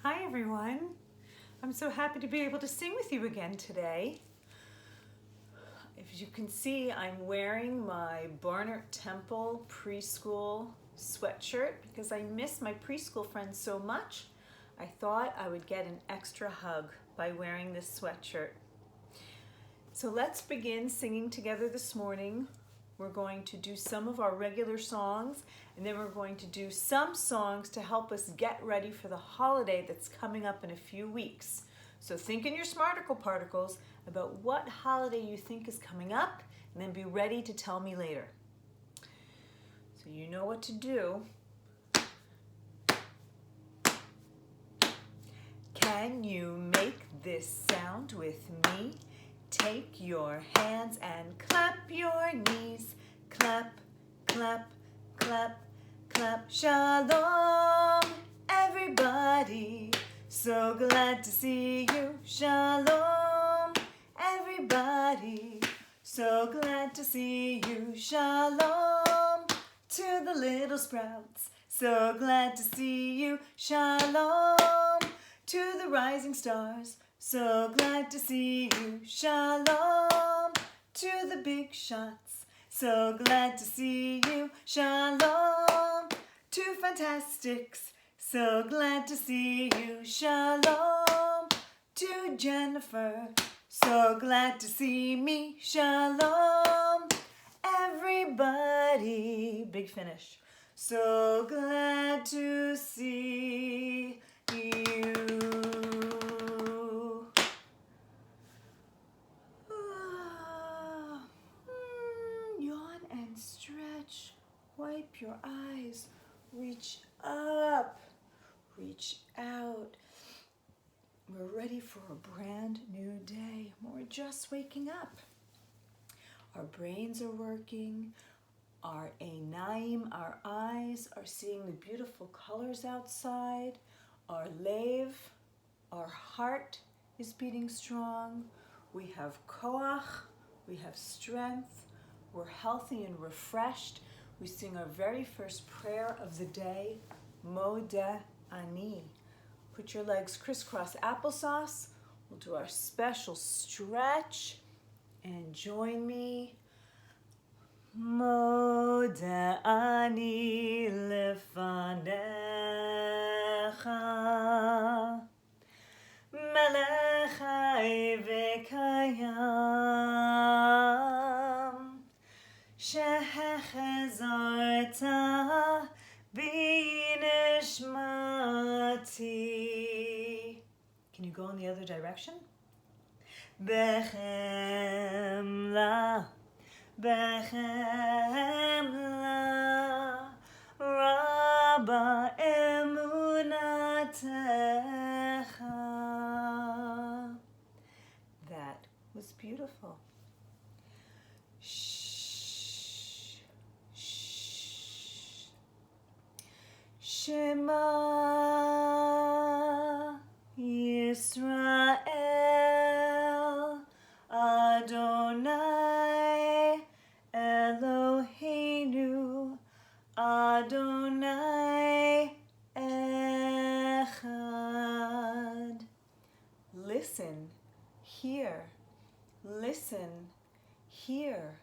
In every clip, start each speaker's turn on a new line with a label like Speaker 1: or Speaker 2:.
Speaker 1: Hi everyone. I'm so happy to be able to sing with you again today. As you can see, I'm wearing my Barnard Temple preschool sweatshirt because I miss my preschool friends so much. I thought I would get an extra hug by wearing this sweatshirt. So let's begin singing together this morning. We're going to do some of our regular songs, and then we're going to do some songs to help us get ready for the holiday that's coming up in a few weeks. So think in your smarticle particles about what holiday you think is coming up, and then be ready to tell me later. So you know what to do. Can you make this sound with me? Take your hands and clap your knees. Clap, clap, clap, clap. Shalom, everybody. So glad to see you. Shalom, everybody. So glad to see you. Shalom to the little sprouts. So glad to see you. Shalom to the rising stars. So glad to see you. Shalom to the big shots. So glad to see you. Shalom to fantastics. So glad to see you. Shalom to Jennifer. So glad to see me. Shalom, everybody. Big finish. So glad to see you. Yawn and stretch. Wipe your eyes. Reach up. Reach out. We're ready for a brand new day. We're just waking up. Our brains are working. Our Einayim, our eyes, are seeing the beautiful colors outside. Our lev, our heart, is beating strong. We have koach, we have strength. We're healthy and refreshed. We sing our very first prayer of the day, Modeh Ani. Put your legs crisscross applesauce. We'll do our special stretch and join me. Modeh Ani lefanecha, melech chai v'kayam, shehechezarta binishmati. Can you go in the other direction? Bechemla, Bechemla, Rabba emunatecha. That was beautiful. Shh, shh. Shema Yisrael, Adonai Eloheinu, Adonai Echad. Listen, hear. Listen, hear.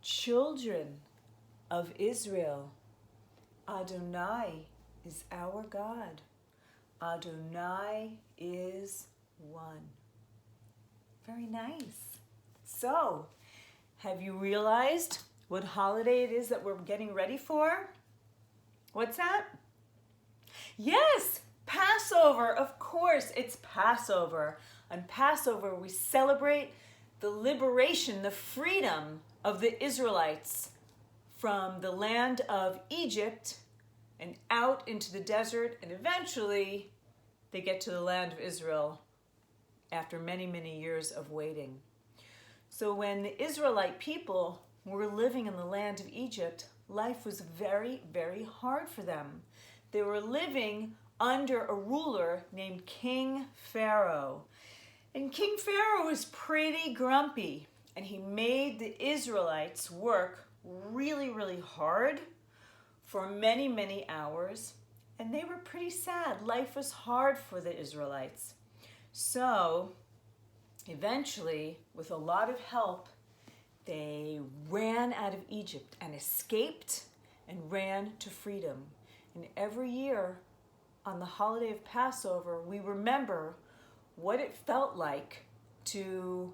Speaker 1: Children of Israel, Adonai is our God. Adonai is one. Very nice. So, have you realized what holiday it is that we're getting ready for? What's that? Yes, Passover. Of course, it's Passover. On Passover, we celebrate the liberation, the freedom of the Israelites from the land of Egypt and out into the desert, and eventually they get to the land of Israel after many, many years of waiting. So when the Israelite people were living in the land of Egypt, life was very, very hard for them. They were living under a ruler named King Pharaoh. And King Pharaoh was pretty grumpy, and he made the Israelites work really, really hard for many, many hours. and they were pretty sad. Life was hard for the Israelites. So eventually, with a lot of help, they ran out of Egypt and escaped and ran to freedom. And every year on the holiday of Passover, we remember what it felt like to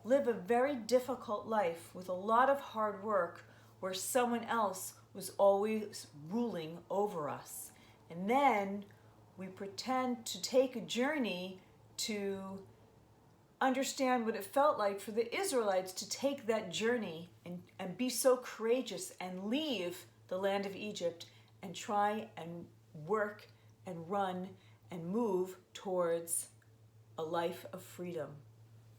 Speaker 1: live a very difficult life with a lot of hard work where someone else was always ruling over us. And then we pretend to take a journey to understand what it felt like for the Israelites to take that journey and be so courageous and leave the land of Egypt and try and work and run and move towards a life of freedom,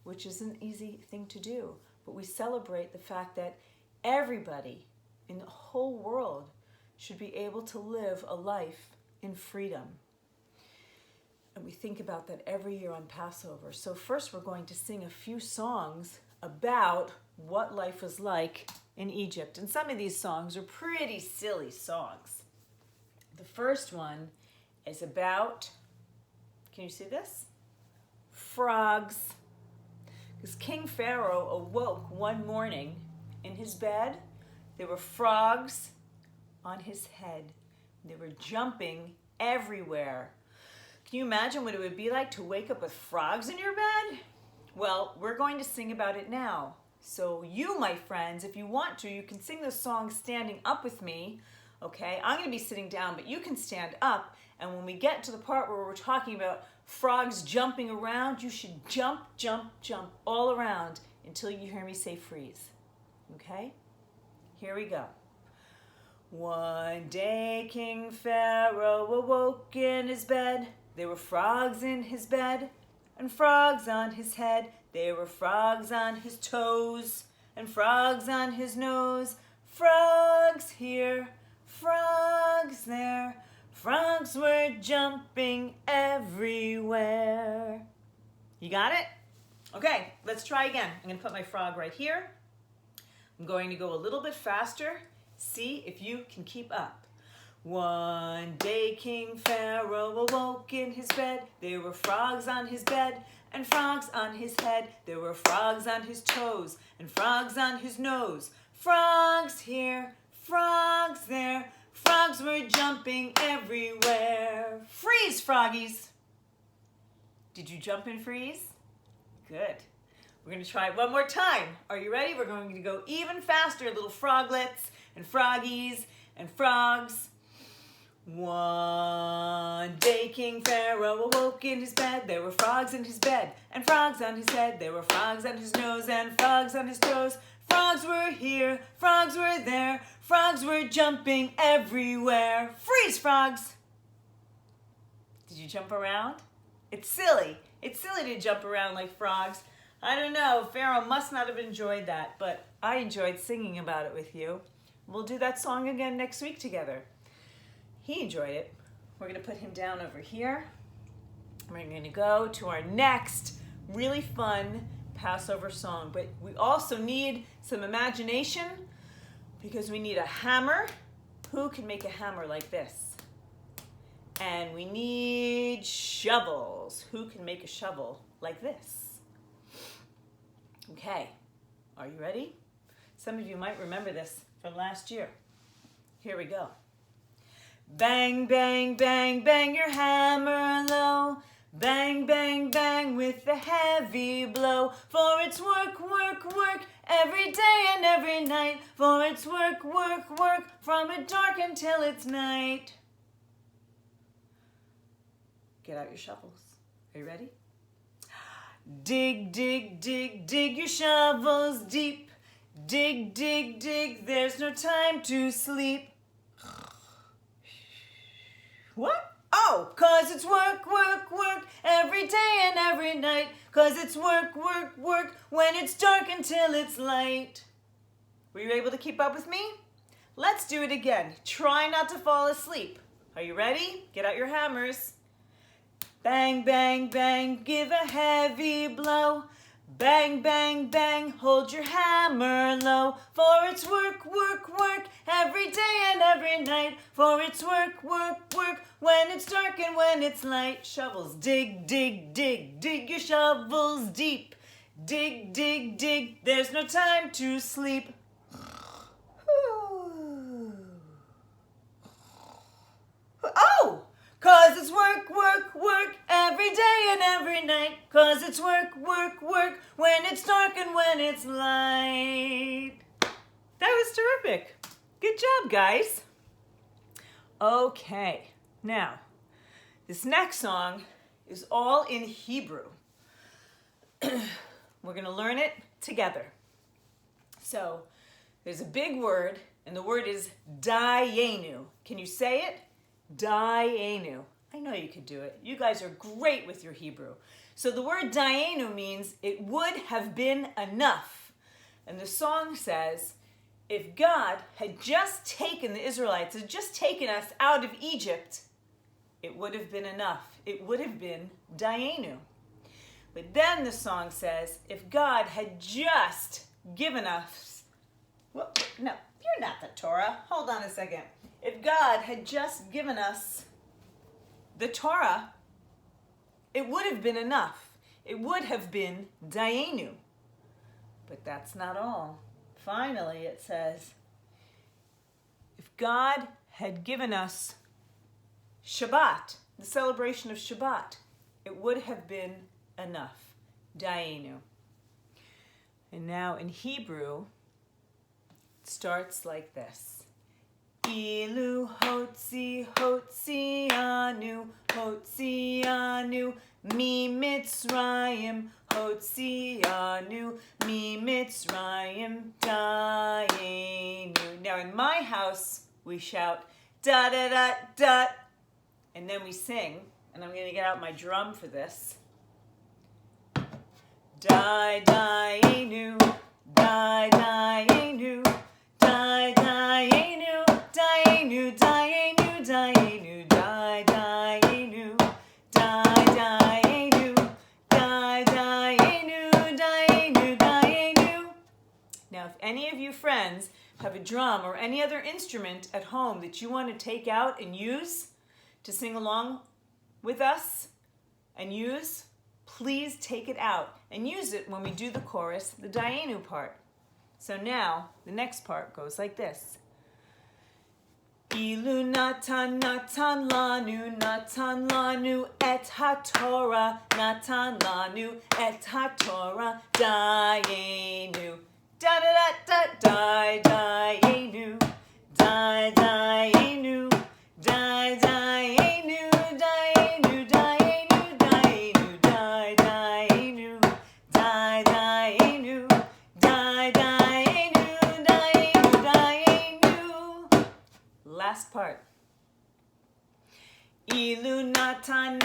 Speaker 1: which is an easy thing to do. But we celebrate the fact that everybody in the whole world should be able to live a life in freedom. And we think about that every year on Passover. So first we're going to sing a few songs about what life was like in Egypt. And some of these songs are pretty silly songs. The first one is about, can you see this? Frogs. Because King Pharaoh awoke one morning in his bed. There were frogs on his head. They were jumping everywhere. Can you imagine what it would be like to wake up with frogs in your bed? Well, we're going to sing about it now. So you, my friends, if you want to, you can sing the song standing up with me. Okay, I'm going to be sitting down, but you can stand up. And when we get to the part where we're talking about frogs jumping around, you should jump, jump, jump all around until you hear me say freeze. Okay? Here we go. One day King Pharaoh awoke in his bed. There were frogs in his bed and frogs on his head. There were frogs on his toes and frogs on his nose. Frogs here, frogs there. Frogs were jumping everywhere. You got it? Okay, let's try again. I'm going to put my frog right here. I'm going to go a little bit faster. See if you can keep up. One day King Pharaoh awoke in his bed. There were frogs on his bed and frogs on his head. There were frogs on his toes and frogs on his nose. Frogs here, frogs there. Frogs were jumping everywhere. Freeze, froggies. Did you jump and freeze? Good. We're going to try it one more time. Are you ready? We're going to go even faster, little froglets and froggies and frogs. One day King Pharaoh awoke in his bed. There were frogs in his bed and frogs on his head. There were frogs on his nose and frogs on his toes. Frogs were here, frogs were there. Frogs were jumping everywhere. Freeze, frogs. Did you jump around? It's silly. It's silly to jump around like frogs. I don't know. Pharaoh must not have enjoyed that, but I enjoyed singing about it with you. We'll do that song again next week together. He enjoyed it. We're going to put him down over here. We're going to go to our next really fun Passover song, but we also need some imagination because we need a hammer. Who can make a hammer like this? And we need shovels. Who can make a shovel like this? Okay, are you ready? Some of you might remember this from last year. Here we go. Bang, bang, bang, bang your hammer low. Bang, bang, bang with a heavy blow. For it's work, work, work every day and every night. For it's work, work, work from it dark until it's night. Get out your shovels. Are you ready? Dig, dig, dig, dig your shovels deep. Dig, dig, dig, there's no time to sleep. What? Oh, 'cause it's work, work, work every day and every night. 'Cause it's work, work, work when it's dark until it's light. Were you able to keep up with me? Let's do it again. Try not to fall asleep. Are you ready? Get out your hammers. Bang, bang, bang, give a heavy blow. Bang, bang, bang, hold your hammer low, for it's work, work, work, every day and every night. For it's work, work, work, when it's dark and when it's light. Shovels dig, dig, dig, dig your shovels deep. Dig, dig, dig, there's no time to sleep. Oh! 'Cause it's work, work, work, every day and every night. 'Cause it's work, work, work, when it's dark and when it's light. That was terrific. Good job, guys. Okay, now, this next song is all in Hebrew. We're going to learn it together. So, there's a big word, and the word is dayenu. Can you say it? Dayenu. I know you could do it. You guys are great with your Hebrew. So the word dayenu means it would have been enough. And the song says, if God had just taken the Israelites, had just taken us out of Egypt, it would have been enough. It would have been dayenu. But then the song says, if God had just given us, well, no, you're not the Torah. Hold on a second. If God had just given us the Torah, it would have been enough. It would have been dayenu. But that's not all. Finally, it says, if God had given us Shabbat, the celebration of Shabbat, it would have been enough. Dayenu. And now in Hebrew, it starts like this. Ilu hotzianu mi Mitzrayim hotzianu mi Mitzrayim dayenu. Now in my house we shout da da da da, and then we sing, and I'm going to get out my drum for this. Dayenu, dayenu, dayenu, dayenu, dayenu, dayenu, dayenu, dayenu, dayenu, dayenu, dayenu. Now, if any of you friends have a drum or any other instrument at home that you want to take out and use to sing along with us and use, please take it out and use it when we do the chorus, the dayenu part. So now, the next part goes like this. Ilu natan lanu et ha-Torah, natan lanu et ha-Torah, dayenu. Da-da-da-da, dayenu, dayenu, dayenu, dayenu, dayenu, dayenu, dayenu, dayenu, dayenu, dayenu. Last part. Ilu natan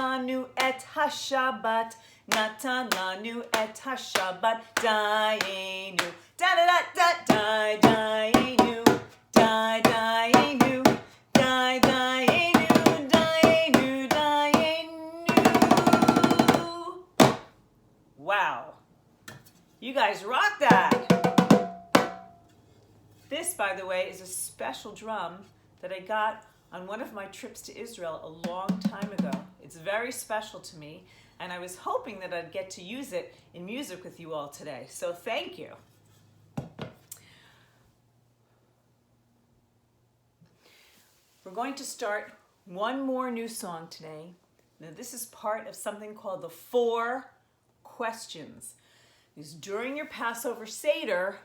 Speaker 1: lanu et ha-Shabbat, natan lanu et ha-Shabbat, dayenu. Da-da-da-da, dayenu, dayenu, dayenu, dayenu, dayenu. Wow. You guys rock that. This, by the way, is a special drum that I got on one of my trips to Israel a long time ago. It's very special to me, and I was hoping that I'd get to use it in music with you all today. So thank you. We're going to start one more new song today. Now this is part of something called the 4 questions. Because during your Passover Seder,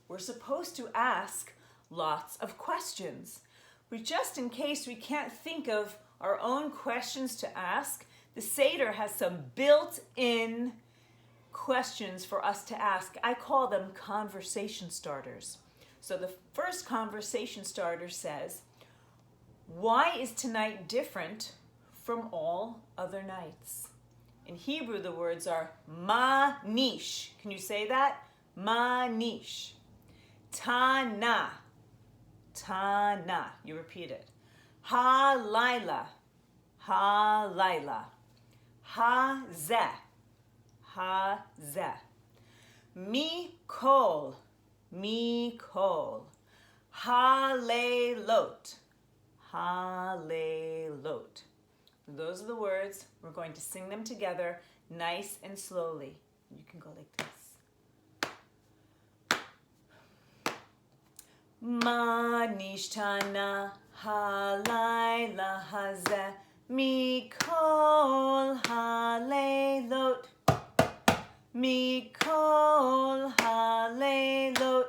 Speaker 1: we're supposed to ask lots of questions. But just in case we can't think of our own questions to ask, the Seder has some built-in questions for us to ask. I call them conversation starters. So the first conversation starter says, why is tonight different from all other nights? In Hebrew, the words are ma-nish. Can you say that? Ma-nish. Tana. Tana. You repeat it. Ha-laila. Ha-laila. Ha-zeh. hazeh. Mikol, mikol. Halelot, halelot. Those are the words. We're going to sing them together, nice and slowly. You can go like this. Ma nishtana halayla hazeh mikol halelot, mikol halelot.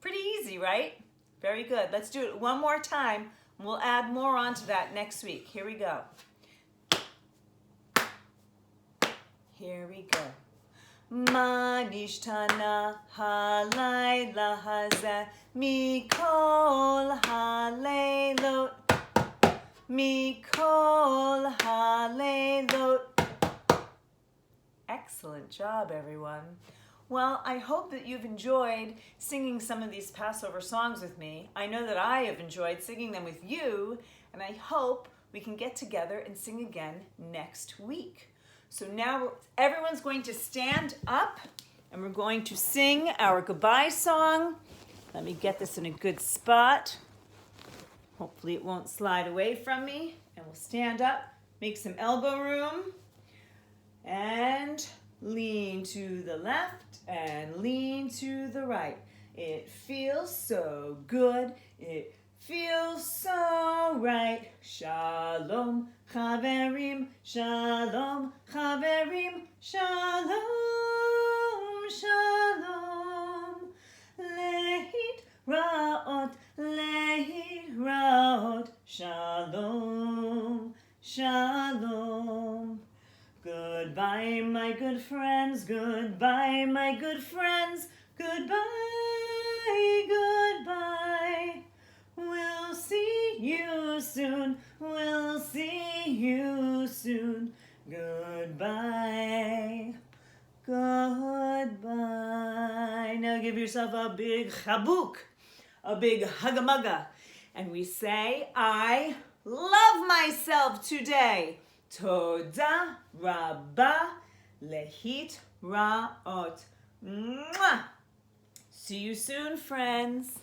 Speaker 1: Pretty easy, right? Very good. Let's do it one more time. We'll add more onto that next week. Here we go. Here we go. Ma nishtana halayla hazeh mikol halelot, mikol halelot. Excellent job, everyone. Well, I hope that you've enjoyed singing some of these Passover songs with me. I know that I have enjoyed singing them with you, and I hope we can get together and sing again next week. So now everyone's going to stand up, and we're going to sing our goodbye song. Let me get this in a good spot. Hopefully it won't slide away from me. And we'll stand up, make some elbow room, and lean to the left and lean to the right. It feels so good. It feels so right. Shalom, chaverim, shalom, chaverim, shalom, shalom. Leit raot, shalom, shalom. Goodbye, my good friends, goodbye, my good friends, goodbye, goodbye. We'll see you soon, we'll see you soon. Goodbye, goodbye. Now give yourself a big chabuk, a big hugamaga. And we say, I love myself today. Toda rabba lehit raot. See you soon, friends.